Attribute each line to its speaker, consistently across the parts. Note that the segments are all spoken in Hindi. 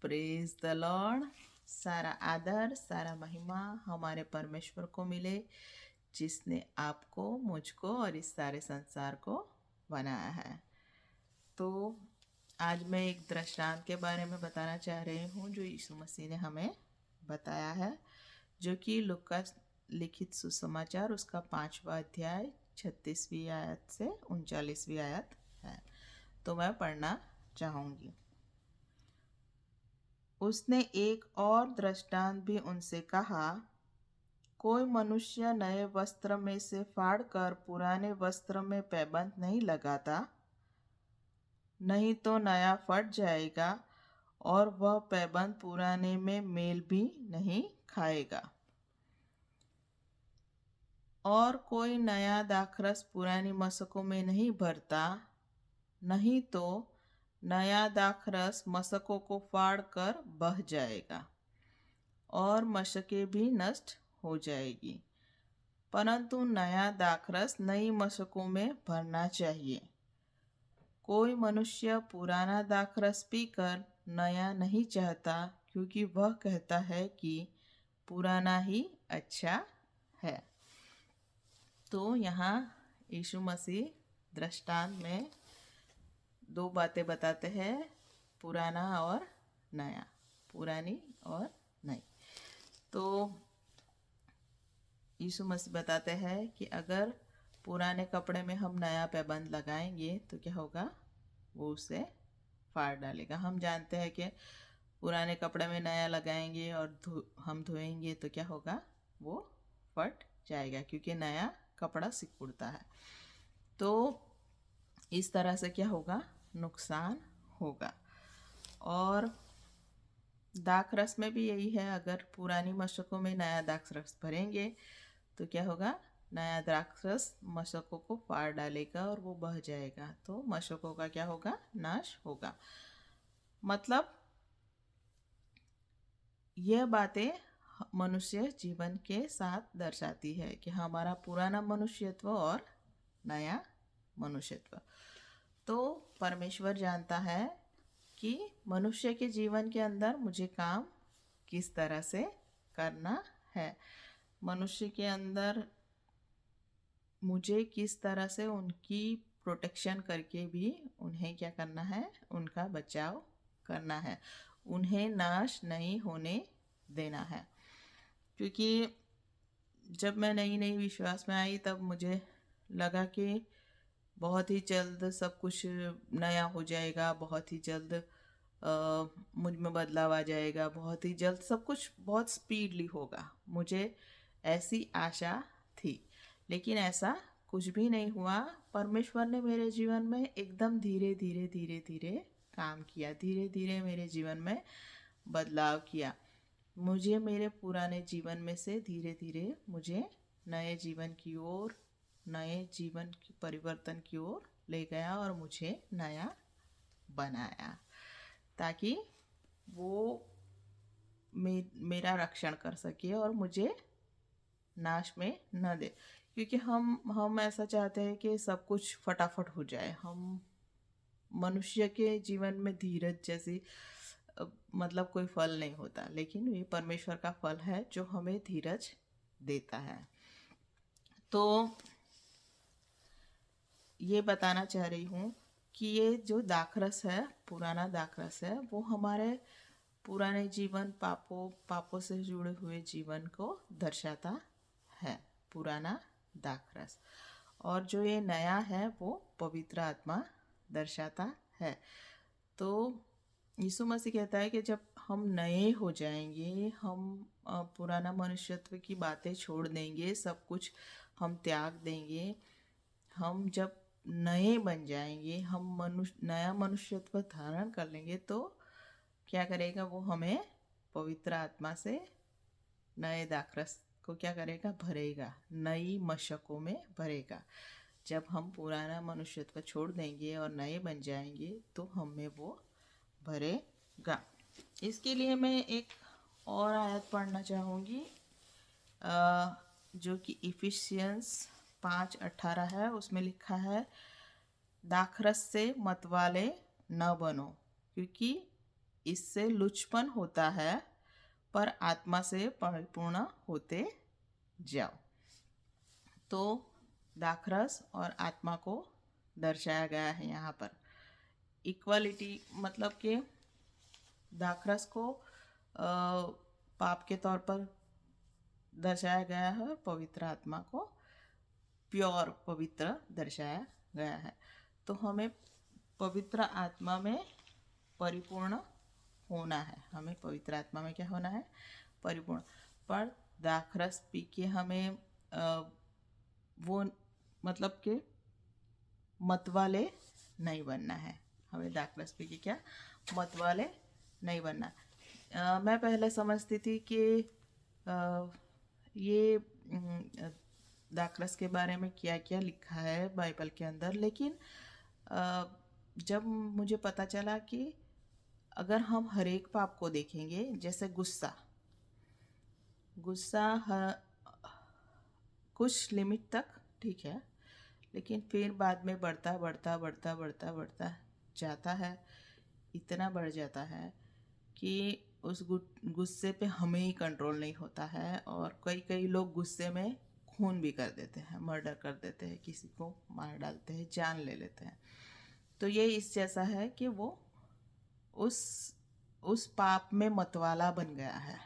Speaker 1: Praise the Lord. सारा आदर सारा महिमा हमारे परमेश्वर को मिले, जिसने आपको, मुझको और इस सारे संसार को बनाया है। तो आज मैं एक दृष्टांत के बारे में बताना चाह रही हूँ जो यीशु मसीह ने हमें बताया है, जो कि लूका लिखित सुसमाचार उसका 5वां अध्याय 36वीं आयत से 39वीं आयत है। तो मैं पढ़ना चाहूँगी। उसने एक और दृष्टांत भी उनसे कहा, कोई मनुष्य नए वस्त्र में से फाड़कर पुराने वस्त्र में पैबंद नहीं लगाता, नहीं तो नया फट जाएगा और वह पैबंद पुराने में मेल भी नहीं खाएगा। और कोई नया दाखरस पुरानी मशकों में नहीं भरता, नहीं तो नया दाखरस मशकों को फाड़कर बह जाएगा और मशकें भी नष्ट हो जाएगी। परंतु नया दाखरस नई मशकों में भरना चाहिए। कोई मनुष्य पुराना दाखरस पीकर नया नहीं चाहता, क्योंकि वह कहता है कि पुराना ही अच्छा है। तो यहाँ यीशु मसीह दृष्टांत में दो बातें बताते हैं, पुराना और नया, पुरानी और नई। तो यीशु मसीह बताते हैं कि अगर पुराने कपड़े में हम नया पैबंद लगाएंगे तो क्या होगा, वो उसे फाड़ डालेगा। हम जानते हैं कि पुराने कपड़े में नया लगाएंगे और हम धोएंगे तो क्या होगा, वो फट जाएगा, क्योंकि नया कपड़ा सिकुड़ता है। तो इस तरह से क्या होगा, नुकसान होगा। और दाखरस में भी यही है, अगर पुरानी मशकों में नया दाखरस भरेंगे तो क्या होगा, नया दाखरस मशकों को फाड़ डालेगा और वो बह जाएगा, तो मशकों का क्या होगा, नाश होगा। मतलब यह बातें मनुष्य जीवन के साथ दर्शाती है कि हमारा पुराना मनुष्यत्व और नया मनुष्यत्व। तो परमेश्वर जानता है कि मनुष्य के जीवन के अंदर मुझे काम किस तरह से करना है, मनुष्य के अंदर मुझे किस तरह से उनकी प्रोटेक्शन करके भी उन्हें क्या करना है, उनका बचाव करना है, उन्हें नाश नहीं होने देना है। क्योंकि जब मैं नई नई विश्वास में आई तब मुझे लगा कि बहुत ही जल्द सब कुछ नया हो जाएगा, बहुत ही जल्द मुझ में बदलाव आ जाएगा, बहुत ही जल्द सब कुछ बहुत स्पीडली होगा, मुझे ऐसी आशा थी। लेकिन ऐसा कुछ भी नहीं हुआ। परमेश्वर ने मेरे जीवन में एकदम धीरे धीरे धीरे धीरे काम किया, धीरे धीरे मेरे जीवन में बदलाव किया। मुझे मेरे पुराने जीवन में से धीरे धीरे मुझे नए जीवन की ओर, नए जीवन की परिवर्तन की ओर ले गया और मुझे नया बनाया, ताकि वो मेरा रक्षण कर सके और मुझे नाश में न दे। क्योंकि हम ऐसा चाहते हैं कि सब कुछ फटाफट हो जाए। हम मनुष्य के जीवन में धीरज जैसी मतलब कोई फल नहीं होता, लेकिन ये परमेश्वर का फल है जो हमें धीरज देता है। तो ये बताना चाह रही हूँ कि ये जो दाखरस है, पुराना दाखरस है, वो हमारे पुराने जीवन, पापों से जुड़े हुए जीवन को दर्शाता है, पुराना दाखरस। और जो ये नया है वो पवित्र आत्मा दर्शाता है। तो यीशु मसीह कहता है कि जब हम नए हो जाएंगे, हम पुराना मनुष्यत्व की बातें छोड़ देंगे, सब कुछ हम त्याग देंगे, हम जब नए बन जाएंगे, हम नया मनुष्यत्व धारण कर लेंगे, तो क्या करेगा, वो हमें पवित्र आत्मा से नए दाखरस को क्या करेगा, भरेगा, नई मशकों में भरेगा। जब हम पुराना मनुष्यत्व छोड़ देंगे और नए बन जाएंगे तो हमें वो भरेगा। इसके लिए मैं एक और आयत पढ़ना चाहूँगी, जो कि इफिशियंस 5:18 है। उसमें लिखा है, दाखरस से मतवाले न बनो, क्योंकि इससे लुचपन होता है, पर आत्मा से परिपूर्ण होते जाओ। तो दाखरस और आत्मा को दर्शाया गया है यहाँ पर। इक्वलिटी मतलब कि दाखरस को पाप के तौर पर दर्शाया गया है और पवित्र आत्मा को प्योर पवित्र दर्शाया गया है। तो हमें पवित्र आत्मा में परिपूर्ण होना है। हमें पवित्र आत्मा में क्या होना है? परिपूर्ण। पर दाखरस पी के हमें वो मतलब कि मतवाले नहीं बनना है। हमें दाखरस पी के क्या मतवाले नहीं बनना। मैं पहले समझती थी कि ये दाखरस के बारे में क्या क्या लिखा है बाइबल के अंदर, लेकिन जब मुझे पता चला कि अगर हम हर एक पाप को देखेंगे, जैसे गुस्सा कुछ लिमिट तक ठीक है, लेकिन फिर बाद में बढ़ता बढ़ता बढ़ता बढ़ता बढ़ता जाता है, इतना बढ़ जाता है कि उस गुस्से पे हमें ही कंट्रोल नहीं होता है। और कई लोग गुस्से में खून भी कर देते हैं, मर्डर कर देते हैं, किसी को मार डालते हैं, जान ले लेते हैं। तो ये इस जैसा है कि वो उस पाप में मतवाला बन गया है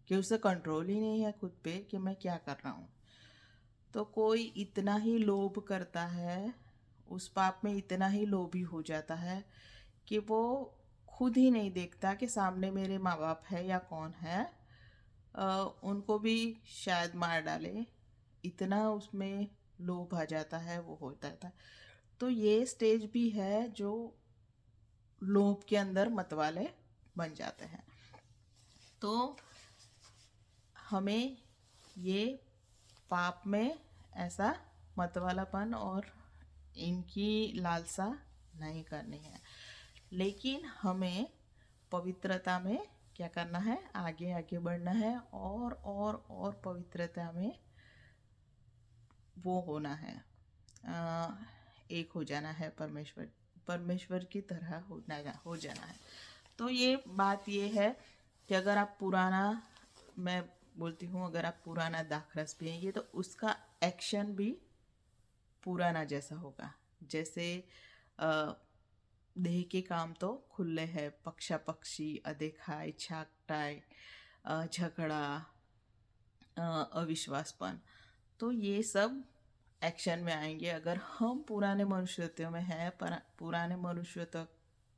Speaker 1: कि उसे कंट्रोल ही नहीं है खुद पे कि मैं क्या कर रहा हूँ। तो कोई इतना ही लोभ करता है, उस पाप में इतना ही लोभी हो जाता है कि वो खुद ही नहीं देखता कि सामने मेरे माँ बाप है या कौन है, उनको भी शायद मार डाले, इतना उसमें लोभ आ जाता है, वो होता था। तो ये स्टेज भी है जो लोभ के अंदर मतवाले बन जाते हैं। तो हमें ये पाप में ऐसा मतवालापन और इनकी लालसा नहीं करनी है, लेकिन हमें पवित्रता में क्या करना है? आगे आगे बढ़ना है और पवित्रता में वो होना है, एक हो जाना है, परमेश्वर की तरह हो जाना है। तो ये बात ये है कि अगर आप पुराना, मैं बोलती हूँ, अगर आप पुराना दाखरस पिएंगे तो उसका एक्शन भी पुराना जैसा होगा। जैसे देह के काम तो खुले हैं, पक्षा पक्षी, अदेखा, इच्छाकटाई, झगड़ा, अविश्वासपन, तो ये सब एक्शन में आएंगे अगर हम पुराने मनुष्यत्व में हैं। पर पुराने मनुष्यत्व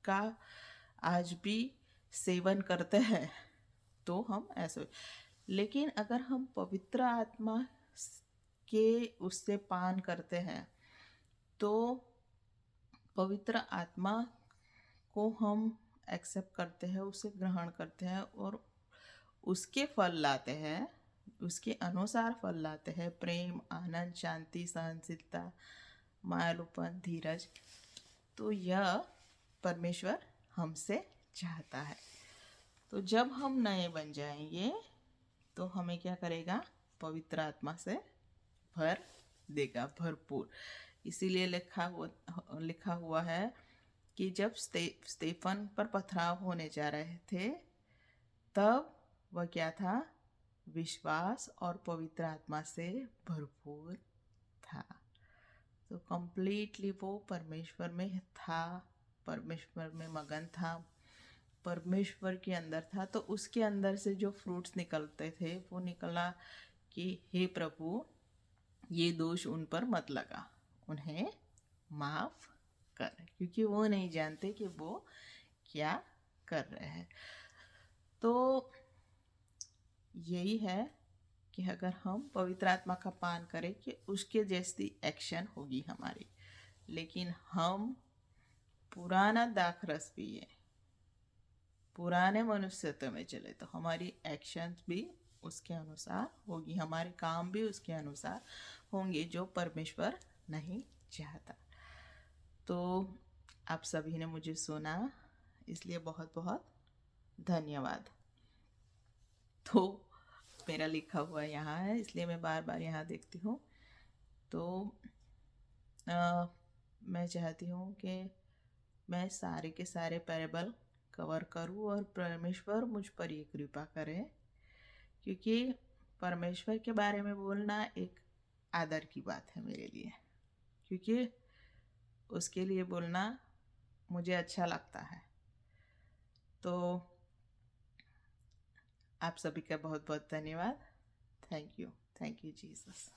Speaker 1: का आज भी सेवन करते हैं तो हम ऐसे। लेकिन अगर हम पवित्र आत्मा के उससे पान करते हैं तो पवित्र आत्मा को हम एक्सेप्ट करते हैं, उसे ग्रहण करते हैं और उसके फल लाते हैं, उसके अनुसार फल लाते हैं। प्रेम, आनंद, शांति, सहनशीलता, मायालुपन, धीरज। तो यह परमेश्वर हमसे चाहता है। तो जब हम नए बन जाएंगे तो हमें क्या करेगा? पवित्र आत्मा से भर देगा, भरपूर। इसीलिए लिखा हुआ है कि जब स्टेफन पर पथराव होने जा रहे थे तब वह क्या था? विश्वास और पवित्र आत्मा से भरपूर था। तो कंप्लीटली वो परमेश्वर में था, परमेश्वर में मगन था, परमेश्वर के अंदर था। तो उसके अंदर से जो फ्रूट्स निकलते थे वो निकला कि हे प्रभु, ये दोष उन पर मत लगा, उन्हें माफ कर, क्योंकि वो नहीं जानते कि वो क्या कर रहे हैं। तो यही है कि अगर हम पवित्र आत्मा का पान करें कि उसके जैसी एक्शन होगी हमारी। लेकिन हम पुराना दाखरस पिए, पुराने मनुष्यत्व में चले तो हमारी एक्शंस भी उसके अनुसार होगी, हमारे काम भी उसके अनुसार होंगे, जो परमेश्वर नहीं चाहता। तो आप सभी ने मुझे सुना, इसलिए बहुत बहुत धन्यवाद। तो मेरा लिखा हुआ यहाँ है, इसलिए मैं बार बार यहाँ देखती हूँ। तो मैं चाहती हूँ कि मैं सारे के सारे पैरेबल कवर करूं और परमेश्वर मुझ पर ये कृपा करे, क्योंकि परमेश्वर के बारे में बोलना एक आदर की बात है मेरे लिए, क्योंकि उसके लिए बोलना मुझे अच्छा लगता है। तो आप सभी का बहुत बहुत धन्यवाद। Thank you Jesus.